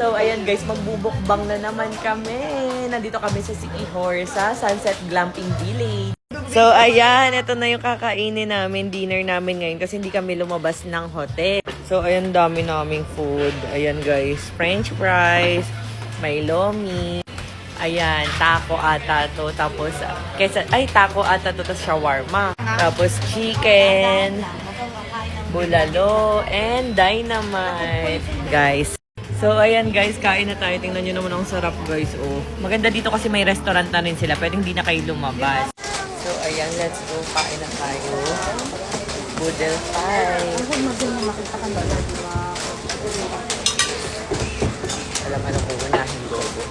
So, ayan guys, magbubukbang na naman kami. Nandito kami sa Siquijor, sa Sunset Glamping Village. So, ayan, ito na yung kakainin namin, dinner namin ngayon kasi hindi kami lumabas ng hotel. So, ayan, dami naming food. Ayan guys, french fries, may lomi. Ayan, taco ata to. Tapos, taco ata to, tapos shawarma. Tapos, chicken, bulalo, and dynamite. Guys. So, ayan guys, kain na tayo. Tingnan nyo naman ang sarap guys. Oh. Maganda dito kasi may restaurant na rin sila. Pwedeng hindi na kayo lumabas. So, ayan, let's go. Kain na tayo. Boodle pie. Alam ko, unahin gogo.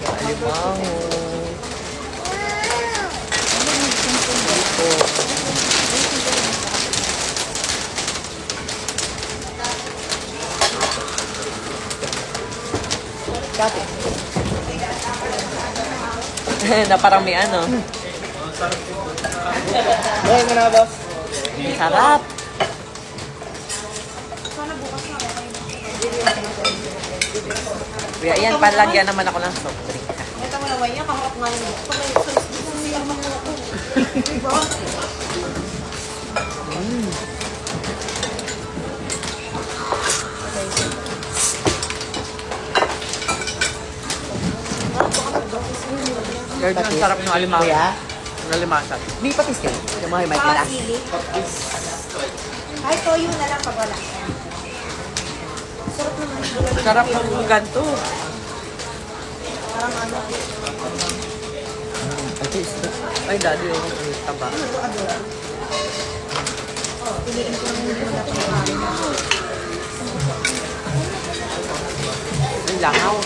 Alimango. Dati. Na parang may ano. Ay, mo na, boss. Sarap. Kuya, yan, palagyan naman ako ng soft drink. Ito mo naman yan, kaharap nga yun. Guys, ang sarap ng alimango. Kuya? Ng alimasag. May patis kayo. Yung mga may Ah, patis. sili. Kahit toyo na lang pag wala. Sarap naman. Sarap ng ganito. Parang ano. Patis. Ay, daddy, yung taba. Piliin ko lang yung na pangkain. Ang langaw.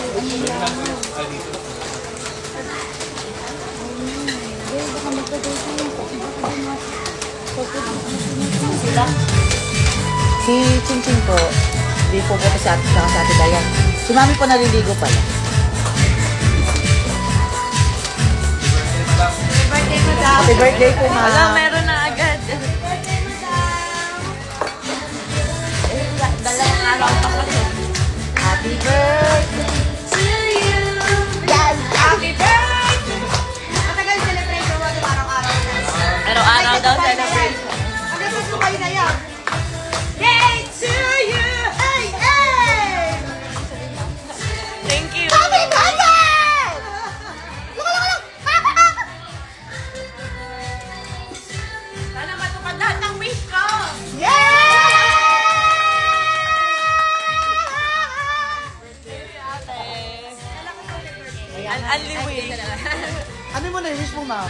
Sila? Si Chin Chin po, di po po sa Ate Dayan. Si Mami po naliligo pala. Birthday mo daw. Happy birthday po, Ma. Wala, meron na agad. Dalawang araw pa kasi. Happy birthday. Happy birthday! Matagal celebration mo ito araw-araw na. Araw-araw daw celebration. Hanggang sa sukay na yan. Day to you! Hey, hey! Thank you. Happy birthday! Sana matupad lahat ng wish ko. Unli wish. Ano mo na wish mo, Ma'am?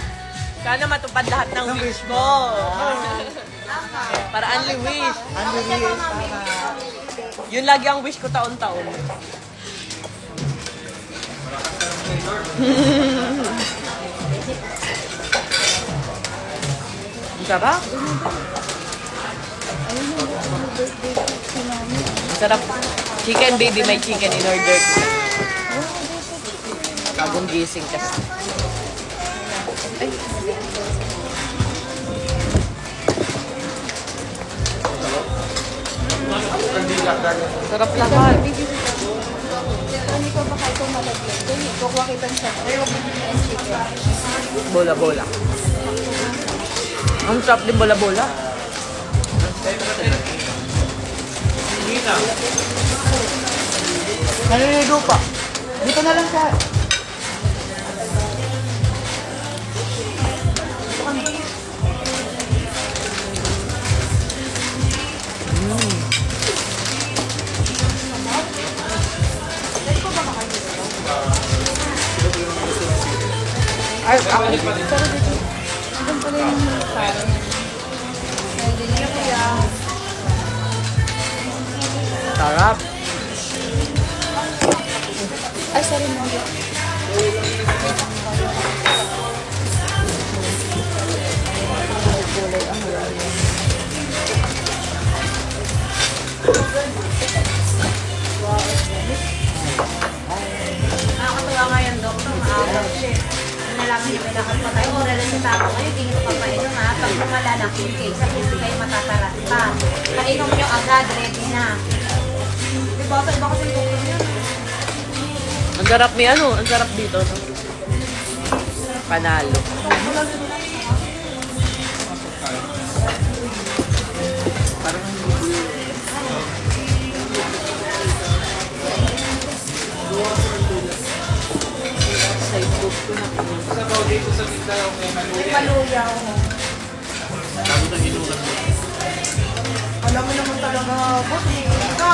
Sana matupad lahat ng wish ko. Para unli wish. Ano wish? Yun lagi ang wish ko taon-taon. Ang sarap. Ang sarap. Chicken baby, may chicken in order. Bagong gising kasi. Ay. Sarap lahat. Hindi ko ba kahit kung malagyan? Doon, kukuha kita sa Bola-bola. Ang sarap din bola-bola. Naliligo pa. Dito na lang siya. Ay, ako. Sarap. Ay, sorry mo. Nakakatuwa nga yan, Doktor. Maawa siya. Nalaman niyo may nakapatay. Oral na sa tao ngayon, hindi nyo papainom ha. Pag lumala na, in sa hindi kayo matataranta. Painom nyo agad, ready na. Diba? Sa iba kasi yung doktor yun. sarap may ano, ang sarap dito. No? Panalo. Paluyaw. Alam mo naman talaga, boss, hindi ka.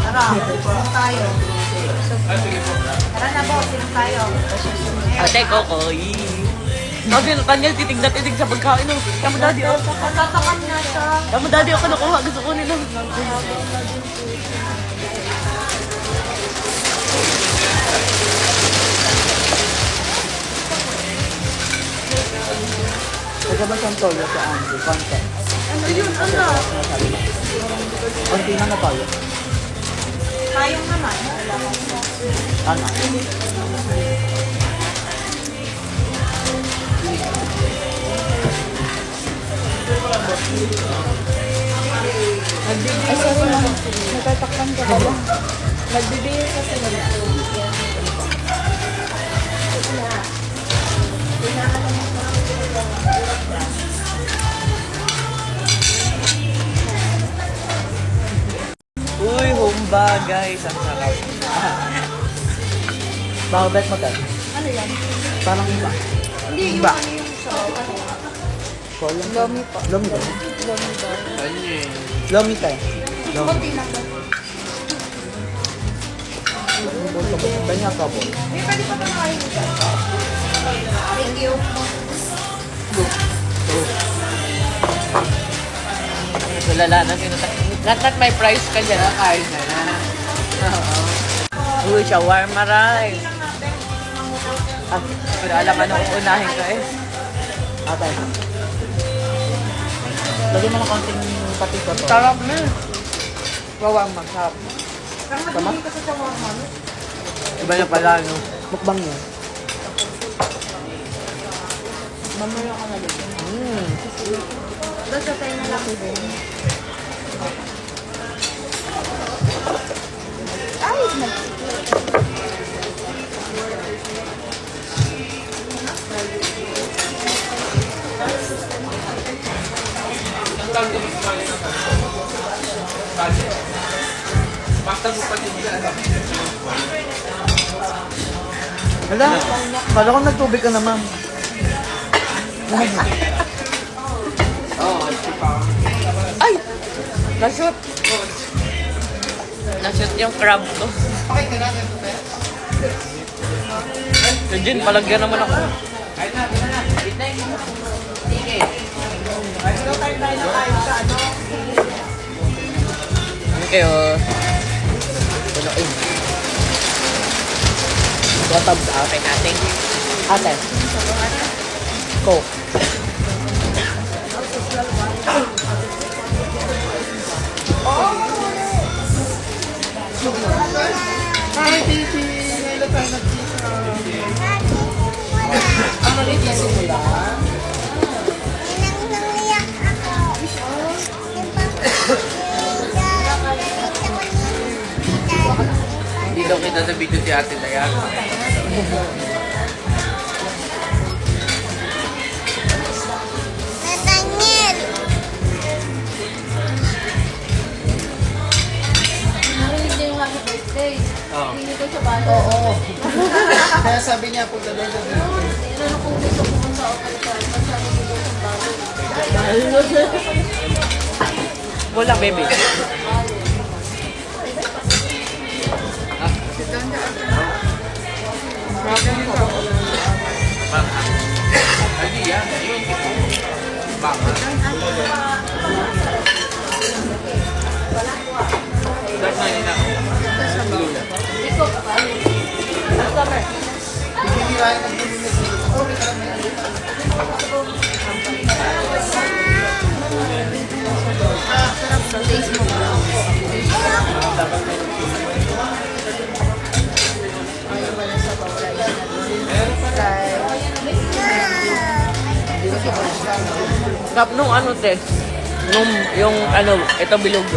Tara, sino tayo? Tara na, boss, sino tayo? Ate, Kokoy. Sabi ng kanya, titig sa pagkain. No? Tama daddy, oh. Tatakam na siya. Tama daddy, ako nakuha. Gusto ko nila. Huwag ba siyang toyo sa Andy? Konti. Ano yun, ano? Konti na na toyo. Tayong naman. Ano? Ay, sorry lang. Natatakpan ka ba lang? Nagbibigay kasi wala. Uy, humba guys. Ang sarap. Bakit magkano? Ano yan? Parang iba. Hindi, yung Ba? ano yung sa ano? Lomi pa. Lomi ba? Lomi ba? Lomi tayo. Lomi. Kunti lang ba? Kanya ka po. May pwede pa ba kayo dito? Thank you. Tulala na sinutak. Not may price ka dyan. Kain na na. Uy, shawarma rice. Ah, wala alam ano kung unahin ka eh. Atay. Lagyan mo ng konting patis ko to. Sarap na. Shawarma, sarap. Parang matingin ka sa shawarma. Iba na pala, no? Mukbang niya. Mamaya ka na dito. Doon sa tayo na lang din. Ay, Hala, kala ko nagtubig ka naman. Ay! Nashoot! Nashoot yung crab ko. So, Jin, palagyan naman ako. Okay, oh. Punuin. Watab sa Okay natin. ate. Coke. Hi, Titi! Ngayon tayo nagkita. Ano rin kasi mula? Hindi daw kita sa video si Ate Dayan. narinig niya yung happy birthday. Oo. Hindi ko siya bala. Oo. Kaya sabi niya, punta daw sa dito. Ano kung gusto ko sa open card, masabi ko doon sa bago. Wala, baby. Kap nung ano, te? Nung, yung ano, ito bilog.